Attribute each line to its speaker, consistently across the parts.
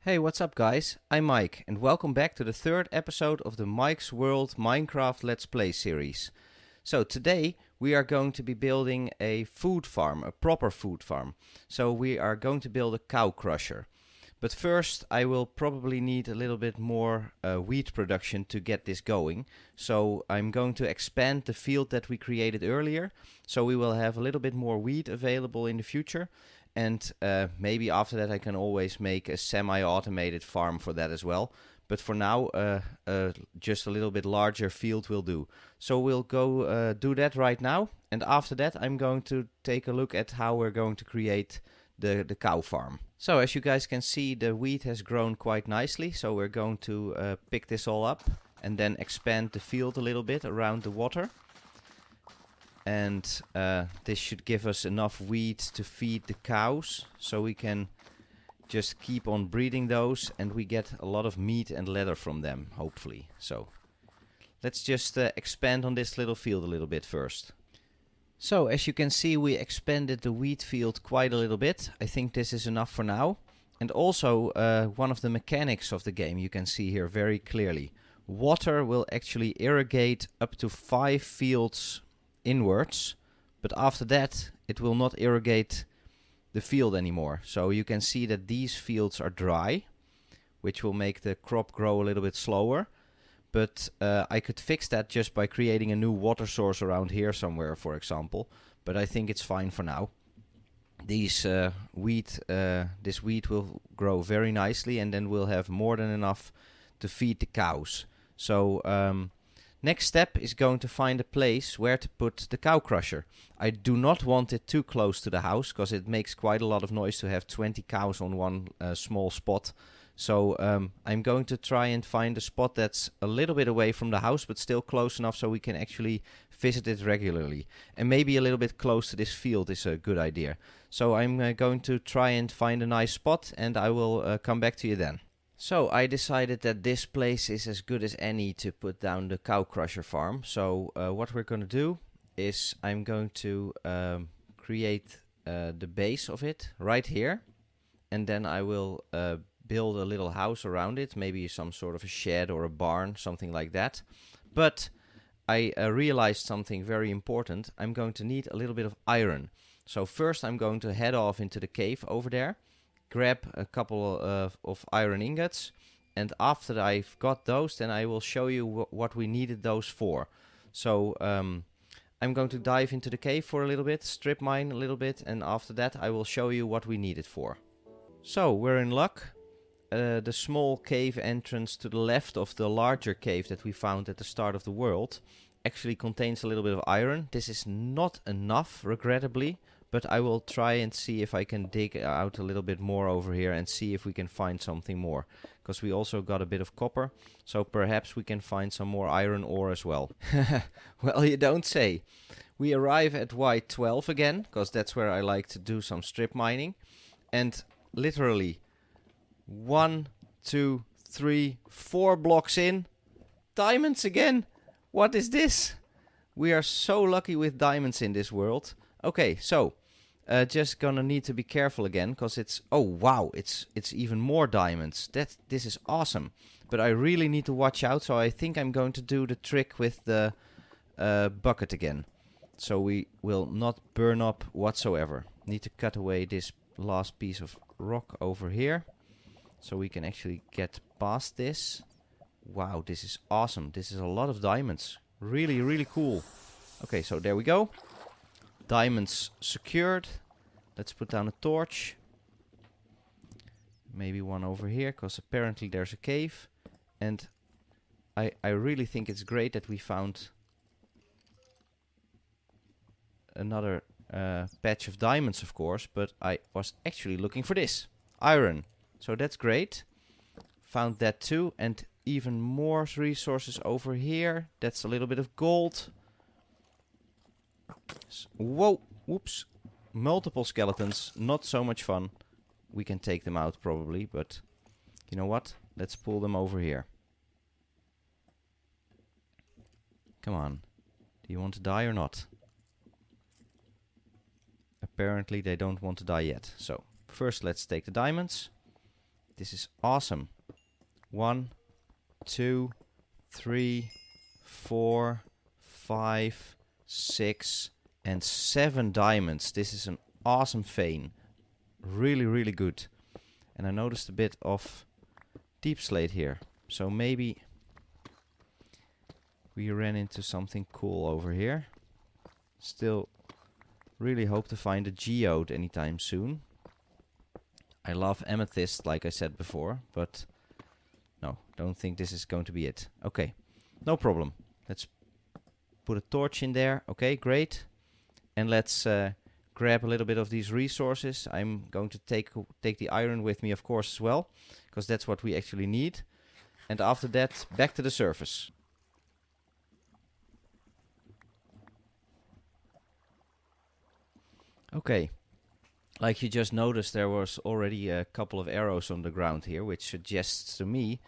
Speaker 1: Hey, what's up guys? I'm Mike and welcome back to the third episode of the Mike's World Minecraft Let's Play series. So today we are going to be building a food farm, a proper food farm. So we are going to build a cow crusher. But first I will probably need a little bit more wheat production to get this going. So I'm going to expand the field that we created earlier. So we will have a little bit more wheat available in the future. And maybe after that I can always make a semi-automated farm for that as well. But for now, just a little bit larger field will do. So we'll go do that right now. And after that I'm going to take a look at how we're going to create the cow farm. So as you guys can see, the wheat has grown quite nicely. So we're going to pick this all up and then expand the field a little bit around the water. And this should give us enough wheat to feed the cows, so we can just keep on breeding those and we get a lot of meat and leather from them, hopefully. So let's just expand on this little field a little bit first. So as you can see, we expanded the wheat field quite a little bit. I think this is enough for now. And also one of the mechanics of the game you can see here very clearly. Water will actually irrigate up to 5 fields inwards, but after that it will not irrigate the field anymore. So you can see that these fields are dry, which will make the crop grow a little bit slower. But I could fix that just by creating a new water source around here somewhere, for example. But I think it's fine for now. This wheat will grow very nicely, and then we'll have more than enough to feed the cows. So next step is going to find a place where to put the cow crusher. I do not want it too close to the house, because it makes quite a lot of noise to have 20 cows on one small spot. So I'm going to try and find a spot that's a little bit away from the house, but still close enough so we can actually visit it regularly. And maybe a little bit close to this field is a good idea. So I'm going to try and find a nice spot, and I will come back to you then. So I decided that this place is as good as any to put down the cow crusher farm. So what we're going to do is I'm going to create the base of it right here. And then I will build a little house around it. Maybe some sort of a shed or a barn, something like that. But I realized something very important. I'm going to need a little bit of iron. So first I'm going to head off into the cave over there. Grab a couple of iron ingots, and after I've got those, then I will show you what we needed those for. So I'm going to dive into the cave for a little bit, strip mine a little bit, and after that I will show you what we need it for. So we're in luck. The small cave entrance to the left of the larger cave that we found at the start of the world actually contains a little bit of iron. This is not enough, regrettably. But I will try and see if I can dig out a little bit more over here and see if we can find something more. Because we also got a bit of copper, so perhaps we can find some more iron ore as well. Well, you don't say. We arrive at Y12 again, because that's where I like to do some strip mining. And literally 1, 2, 3, 4 blocks in, diamonds again. What is this? We are so lucky with diamonds in this world. Okay, so just gonna need to be careful again, because it's, oh wow, it's even more diamonds. This is awesome, but I really need to watch out. So I think I'm going to do the trick with the bucket again, so we will not burn up whatsoever. Need to cut away this last piece of rock over here, so we can actually get past this. Wow, this is awesome. This is a lot of diamonds. Really, really cool. Okay, so there we go. Diamonds secured. Let's put down a torch. Maybe one over here, because apparently there's a cave. And I really think it's great that we found another patch of diamonds, of course. But I was actually looking for this. Iron. So that's great. Found that too. And even more resources over here. That's a little bit of gold. Whoa, whoops, multiple skeletons, not so much fun. We can take them out probably, but you know what? Let's pull them over here. Come on, do you want to die or not? Apparently they don't want to die yet. So first let's take the diamonds. This is awesome. 1, 2, 3, 4, 5, 6, and 7 diamonds. This is an awesome vein. Really, really good. And I noticed a bit of deep slate here. So maybe we ran into something cool over here. Still really hope to find a geode anytime soon. I love amethyst, like I said before, but no, don't think this is going to be it. Okay, no problem. Let's put a torch in there. Okay, great. And let's grab a little bit of these resources. I'm going to take the iron with me, of course, as well, because that's what we actually need. And after that, back to the surface. Okay. Like you just noticed, there was already a couple of arrows on the ground here, which suggests to me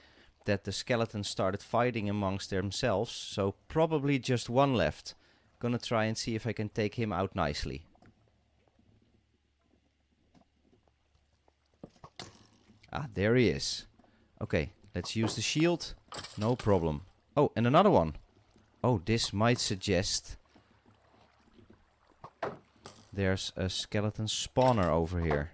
Speaker 1: that the skeletons started fighting amongst themselves, so probably just one left. Gonna try and see if I can take him out nicely. Ah, there he is. Okay, let's use the shield. No problem. Oh, and another one. Oh, this might suggest there's a skeleton spawner over here.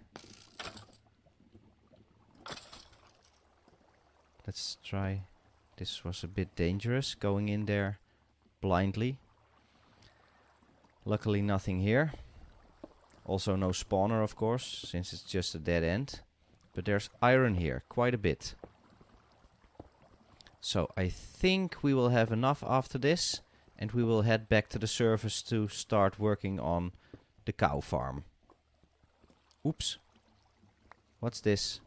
Speaker 1: Let's try. This was a bit dangerous, going in there blindly. Luckily nothing here. Also no spawner, of course, since it's just a dead end. But there's iron here, quite a bit. So I think we will have enough after this, and we will head back to the surface to start working on the cow farm. Oops. What's this?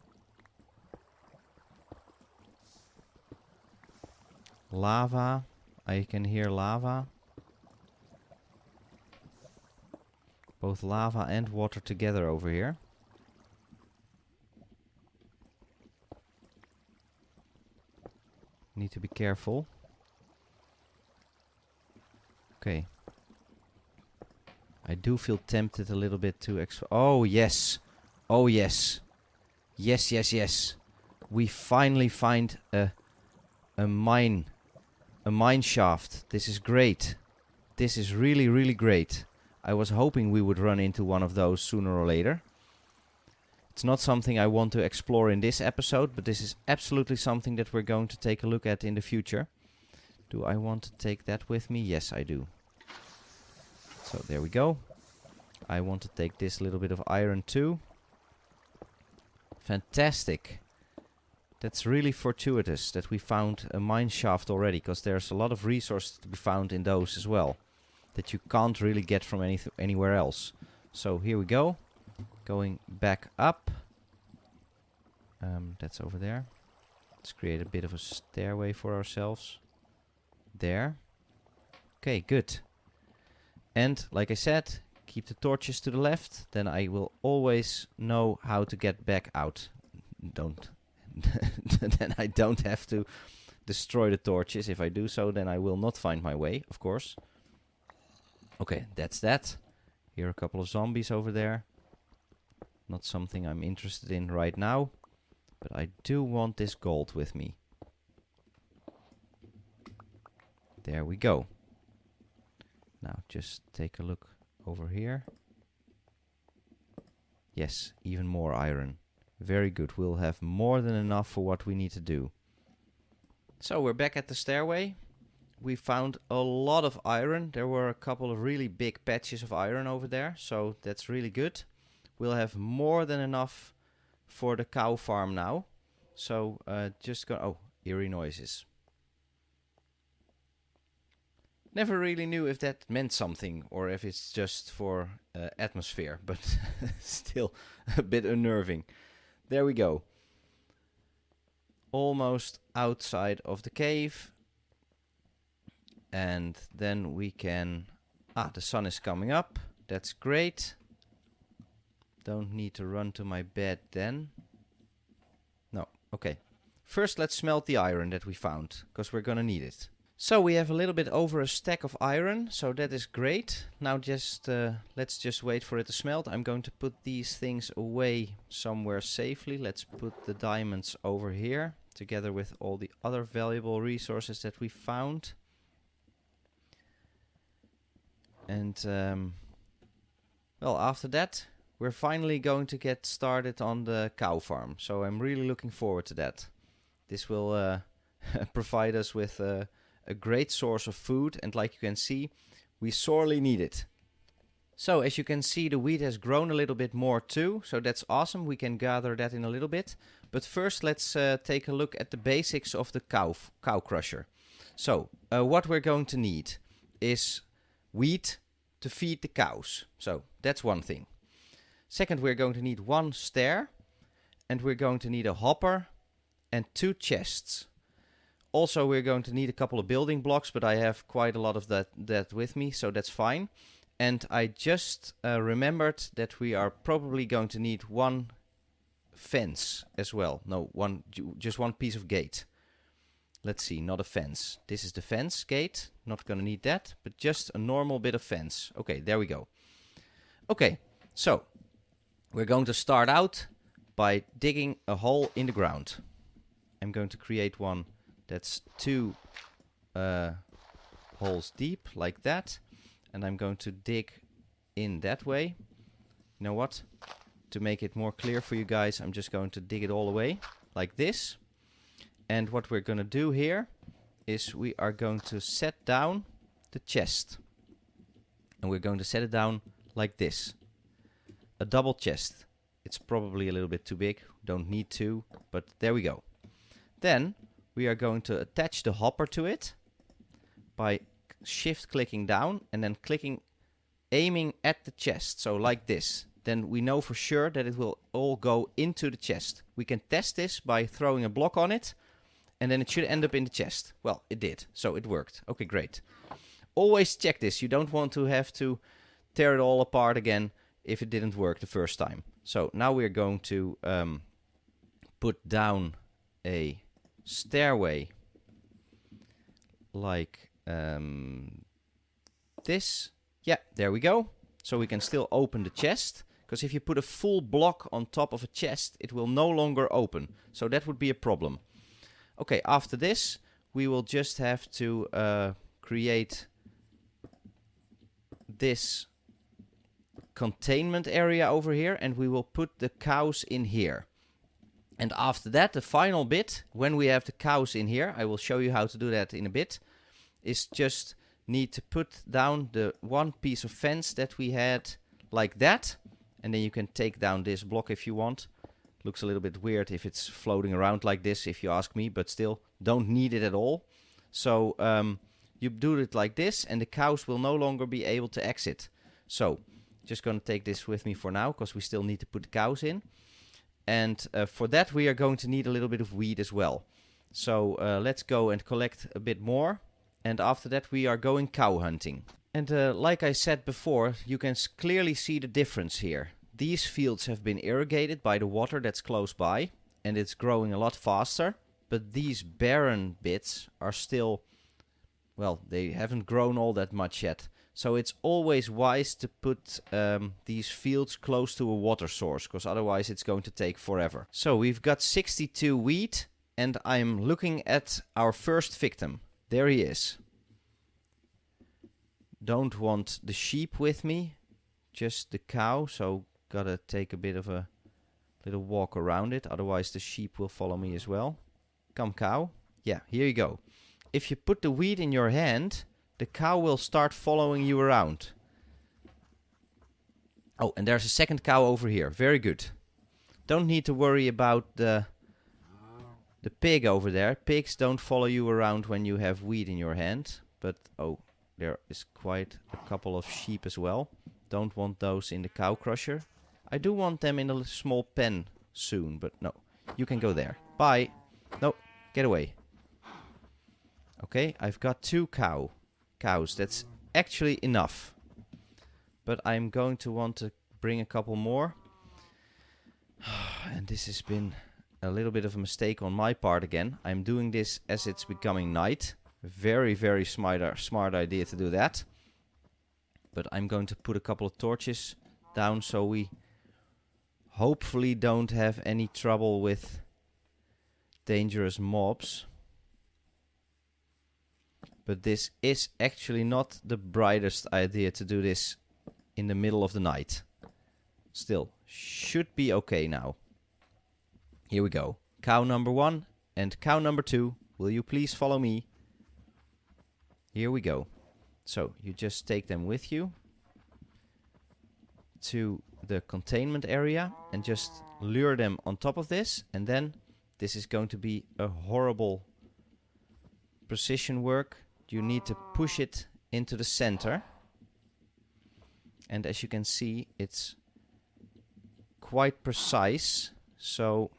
Speaker 1: Lava. I can hear lava. Both lava and water together over here. Need to be careful. Okay. I do feel tempted a little bit to oh yes. Oh yes. Yes, yes, yes. We finally find a mine. A mine shaft. This is great. This is really, really great. I was hoping we would run into one of those sooner or later. It's not something I want to explore in this episode, but this is absolutely something that we're going to take a look at in the future. Do I want to take that with me? Yes, I do. So there we go. I want to take this little bit of iron too. Fantastic. That's really fortuitous that we found a mine shaft already, because there's a lot of resources to be found in those as well that you can't really get from anywhere else. So here we go. Going back up. That's over there. Let's create a bit of a stairway for ourselves. There. Okay, good. And like I said, keep the torches to the left. Then I will always know how to get back out. Then I don't have to destroy the torches. If I do so, then I will not find my way, of course. Okay, that's that. Here are a couple of zombies over there. Not something I'm interested in right now. But I do want this gold with me. There we go. Now just take a look over here. Yes, even more iron. Very good. We'll have more than enough for what we need to do. So we're back at the stairway. We found a lot of iron. There were a couple of really big patches of iron over there. So that's really good. We'll have more than enough for the cow farm now. So just go... Oh, eerie noises. Never really knew if that meant something or if it's just for atmosphere. But still a bit unnerving. There we go. Almost outside of the cave. And then we can... Ah, the sun is coming up. That's great. Don't need to run to my bed then. No, okay. First let's smelt the iron that we found, because we're gonna need it. So we have a little bit over a stack of iron, so that is great. Now let's just wait for it to smelt. I'm going to put these things away somewhere safely. Let's put the diamonds over here, together with all the other valuable resources that we found. And, well, after that, we're finally going to get started on the cow farm. So I'm really looking forward to that. This will provide us with a great source of food, and like you can see, we sorely need it. So as you can see, the wheat has grown a little bit more too, so that's awesome. We can gather that in a little bit. But first let's take a look at the basics of the cow crusher. So what we're going to need is wheat to feed the cows. So that's one thing. Second, we're going to need one stair, and we're going to need a hopper and 2 chests. Also, we're going to need a couple of building blocks, but I have quite a lot of that with me, so that's fine. And I just remembered that we are probably going to need one fence as well. No, just one piece of gate. Let's see, not a fence. This is the fence gate. Not going to need that, but just a normal bit of fence. Okay, there we go. Okay, so we're going to start out by digging a hole in the ground. I'm going to create one that's 2 holes deep, like that. And I'm going to dig in that way. You know what? To make it more clear for you guys, I'm just going to dig it all the way, like this. And what we're going to do here is we are going to set down the chest. And we're going to set it down like this. A double chest. It's probably a little bit too big. Don't need to, but there we go. Then we are going to attach the hopper to it by shift clicking down and then aiming at the chest. So like this. Then we know for sure that it will all go into the chest. We can test this by throwing a block on it, and then it should end up in the chest. Well, it did, so it worked. Okay, great. Always check this. You don't want to have to tear it all apart again if it didn't work the first time. So now we're going to put down a stairway like this. Yeah, there we go. So we can still open the chest, because if you put a full block on top of a chest, it will no longer open. So that would be a problem. Okay, after this, we will just have to create this containment area over here, and we will put the cows in here. And after that, the final bit, when we have the cows in here, I will show you how to do that in a bit, is just need to put down the one piece of fence that we had like that. And then you can take down this block if you want. Looks a little bit weird if it's floating around like this, if you ask me, but still don't need it at all. So you do it like this, and the cows will no longer be able to exit. So just going to take this with me for now, because we still need to put the cows in. And for that, we are going to need a little bit of wheat as well. So let's go and collect a bit more. And after that, we are going cow hunting. And like I said before, you can clearly see the difference here. These fields have been irrigated by the water that's close by, and it's growing a lot faster. But these barren bits are still, well, they haven't grown all that much yet. So it's always wise to put these fields close to a water source, because otherwise it's going to take forever. So we've got 62 wheat, and I'm looking at our first victim. There he is. Don't want the sheep with me, just the cow, so gotta take a bit of a little walk around it, otherwise the sheep will follow me as well. Come, cow. Yeah, here you go. If you put the wheat in your hand, the cow will start following you around. Oh, and there's a second cow over here. Very good. Don't need to worry about the pig over there. Pigs don't follow you around when you have wheat in your hand. But, oh, there is quite a couple of sheep as well. Don't want those in the cow crusher. I do want them in a small pen soon, but no. You can go there. Bye. No, get away. Okay, I've got 2 cows. That's actually enough. But I'm going to want to bring a couple more. And this has been a little bit of a mistake on my part again. I'm doing this as it's becoming night. Very, very smart idea to do that. But I'm going to put a couple of torches down so we hopefully don't have any trouble with dangerous mobs. But this is actually not the brightest idea to do this in the middle of the night. Still, should be okay now. Here we go. Cow number 1 and cow number 2. Will you please follow me? Here we go. So, you just take them with you to the containment area and just lure them on top of this. And then this is going to be a horrible precision work. You need to push it into the center. And as you can see, it's quite precise. So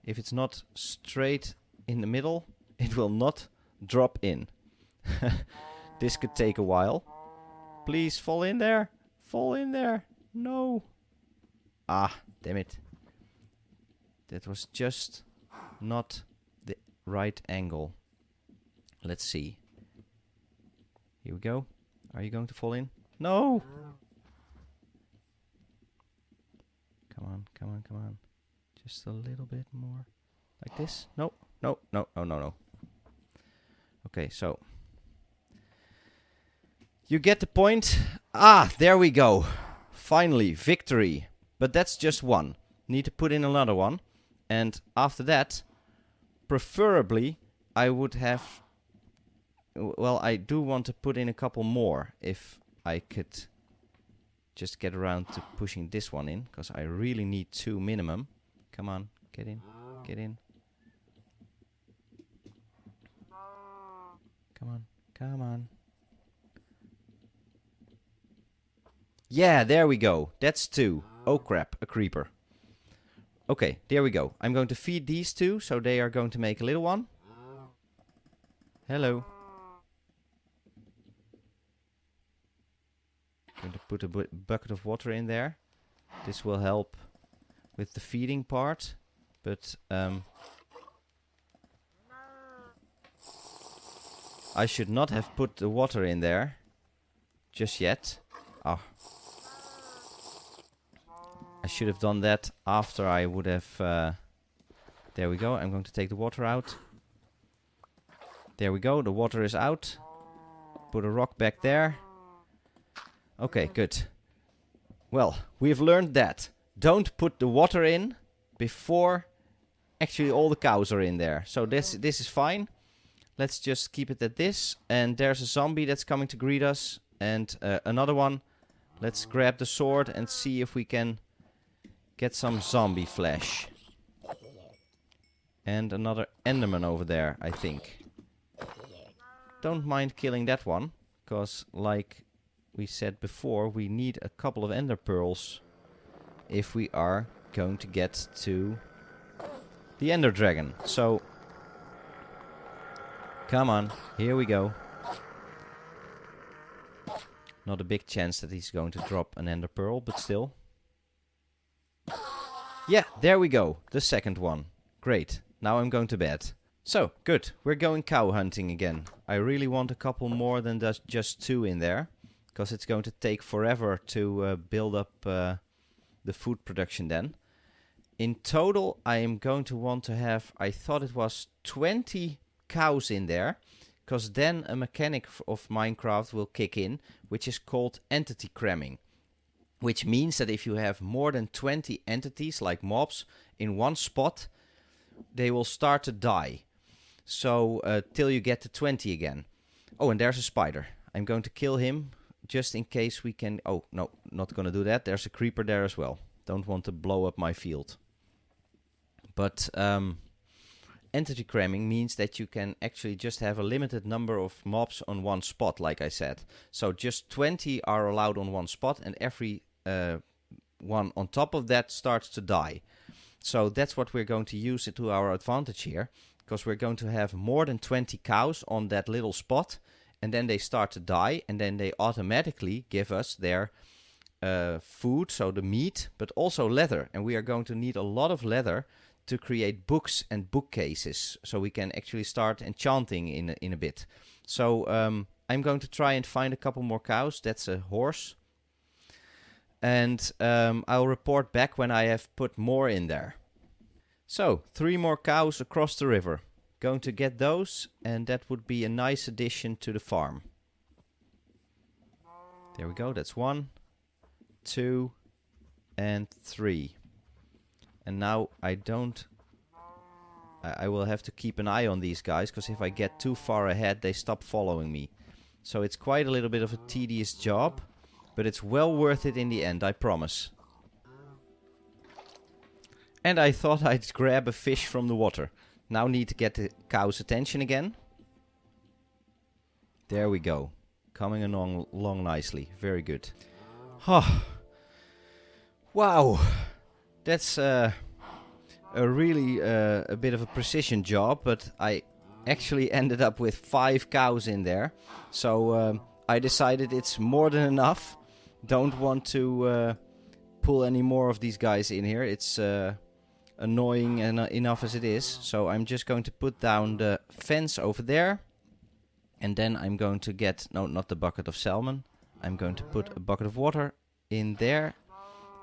Speaker 1: if it's not straight in the middle, it will not drop in. This could take a while. Please fall in there. Fall in there. No. Ah, damn it. That was just not the right angle. Let's see. Here we go. Are you going to fall in? No. Come on, come on, come on. Just a little bit more. Like this? No, no, no, no, no, no. Okay, so. You get the point. Ah, there we go. Finally, victory. But that's just one. Need to put in another one. And after that, preferably, I would have... Well, I do want to put in a couple more if I could just get around to pushing this one in, because I really need 2 minimum. Come on, get in, get in. Come on, come on. Yeah, there we go. That's 2. Oh crap, a creeper. Okay, there we go. I'm going to feed these 2, so they are going to make a little one. Hello. Going to put a bucket of water in there. This will help with the feeding part, but I should not have put the water in there just yet. Ah. I should have done that after I would have... there we go. I'm going to take the water out. There we go. The water is out. Put a rock back there. Okay, good. Well, we've learned that. Don't put the water in before actually all the cows are in there. So this is fine. Let's just keep it at this. And there's a zombie that's coming to greet us. And another one. Let's grab the sword and see if we can get some zombie flesh. And another enderman over there, I think. Don't mind killing that one. Because, like we said before, we need a couple of ender pearls if we are going to get to the ender dragon. So, come on, here we go. Not a big chance that he's going to drop an ender pearl, but still. Yeah, there we go, the second one. Great, now I'm going to bed. So, good, we're going cow hunting again. I really want a couple more than just 2 in there, because it's going to take forever to build up the food production then. In total, I am going to want to have, I thought it was 20 cows in there, because then a mechanic of Minecraft will kick in, which is called entity cramming. Which means that if you have more than 20 entities, like mobs, in one spot, they will start to die. So, till you get to 20 again. Oh, and there's a spider. I'm going to kill him, just in case we can... Oh, no, not going to do that. There's a creeper there as well. Don't want to blow up my field. But, entity cramming means that you can actually just have a limited number of mobs on one spot, like I said. So, just 20 are allowed on one spot, and every one on top of that starts to die. So, that's what we're going to use to our advantage here. Because we're going to have more than 20 cows on that little spot. And then they start to die. And then they automatically give us their food, so the meat, but also leather. And we are going to need a lot of leather to create books and bookcases, so we can actually start enchanting in a bit. So I'm going to try and find a couple more cows. That's a horse. And I'll report back when I have put more in there. So, 3 more cows across the river. Going to get those, and that would be a nice addition to the farm. There we go, that's 1, 2, and 3. And now I will have to keep an eye on these guys, because if I get too far ahead, they stop following me. So it's quite a little bit of a tedious job, but it's well worth it in the end, I promise. And I thought I'd grab a fish from the water. Now need to get the cow's attention again. There we go. Coming along nicely. Very good. Oh. Wow. That's a really a bit of a precision job, but I actually ended up with 5 cows in there. So I decided it's more than enough. Don't want to pull any more of these guys in here. It's annoying enough as it is. So I'm just going to put down the fence over there. And then I'm going to get, no, not the bucket of salmon. I'm going to put a bucket of water in there.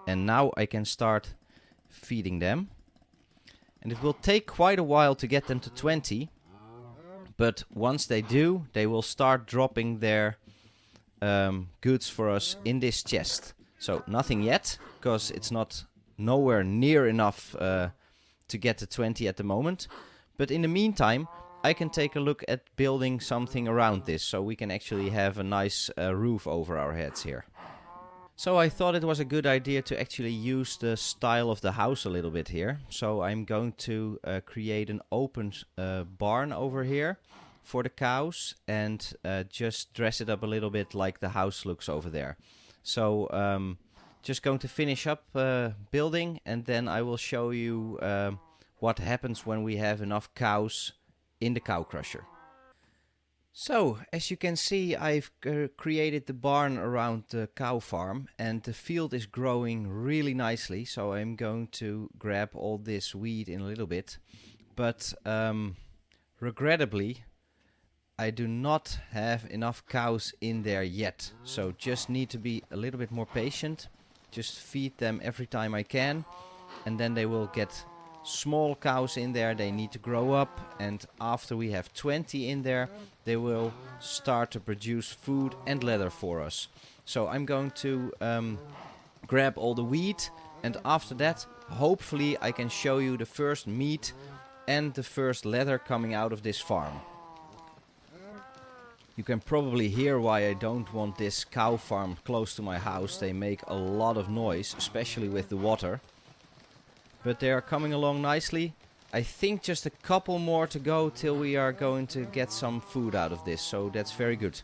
Speaker 1: And now I can start feeding them. And it will take quite a while to get them to 20. But once they do, they will start dropping their goods for us in this chest. So nothing yet, because it's nowhere near enough to get to 20 at the moment. But in the meantime, I can take a look at building something around this, so we can actually have a nice roof over our heads here. So I thought it was a good idea to actually use the style of the house a little bit here. So I'm going to create an open barn over here for the cows and just dress it up a little bit like the house looks over there. So just going to finish up building, and then I will show you what happens when we have enough cows in the cow crusher. So, as you can see, I've created the barn around the cow farm, and the field is growing really nicely, so I'm going to grab all this weed in a little bit. But regrettably, I do not have enough cows in there yet, so just need to be a little bit more patient. Just feed them every time I can, and then they will get small cows in there. They need to grow up, and after we have 20 in there, they will start to produce food and leather for us. So I'm going to grab all the wheat, and after that, hopefully I can show you the first meat and the first leather coming out of this farm. You can probably hear why I don't want this cow farm close to my house. They make a lot of noise, especially with the water. But they are coming along nicely. I think just a couple more to go till we are going to get some food out of this. So that's very good.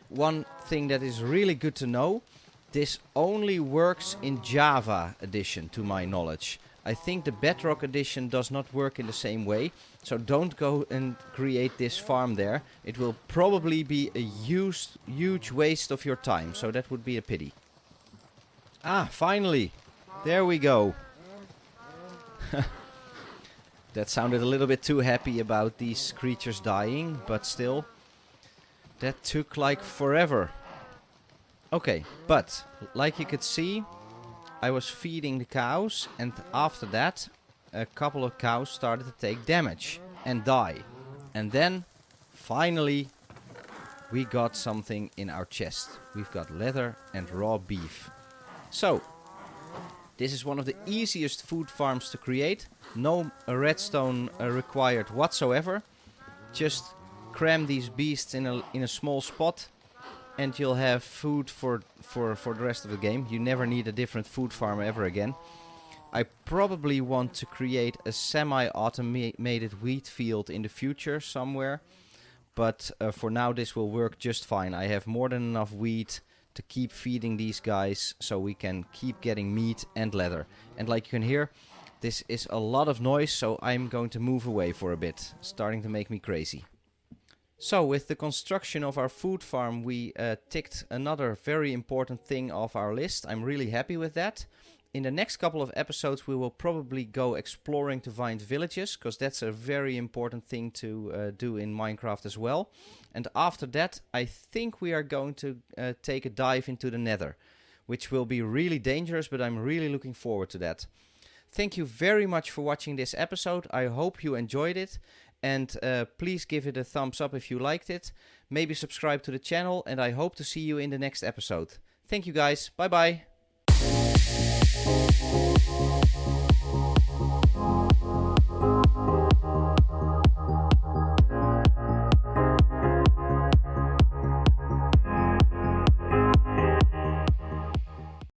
Speaker 1: One thing that is really good to know. This only works in Java edition, to my knowledge. I think the Bedrock edition does not work in the same way. So don't go and create this farm there. It will probably be a huge waste of your time. So that would be a pity. Ah, finally. There we go. That sounded a little bit too happy about these creatures dying, but still, that took like forever. Okay, but like you could see, I was feeding the cows, and after that, a couple of cows started to take damage and die. And then, finally, we got something in our chest. We've got leather and raw beef. So, this is one of the easiest food farms to create. No redstone required whatsoever. Just cram these beasts in a small spot, and you'll have food for the rest of the game. You never need a different food farm ever again. I probably want to create a semi-automated wheat field in the future somewhere. But for now this will work just fine. I have more than enough wheat to keep feeding these guys, so we can keep getting meat and leather. And like you can hear, this is a lot of noise, so I'm going to move away for a bit. Starting to make me crazy. So with the construction of our food farm, we ticked another very important thing off our list. I'm really happy with that. In the next couple of episodes, we will probably go exploring to find villages, because that's a very important thing to do in Minecraft as well. And after that, I think we are going to take a dive into the Nether, which will be really dangerous, but I'm really looking forward to that. Thank you very much for watching this episode. I hope you enjoyed it. And please give it a thumbs up if you liked it. Maybe subscribe to the channel, and I hope to see you in the next episode. Thank you guys. Bye bye.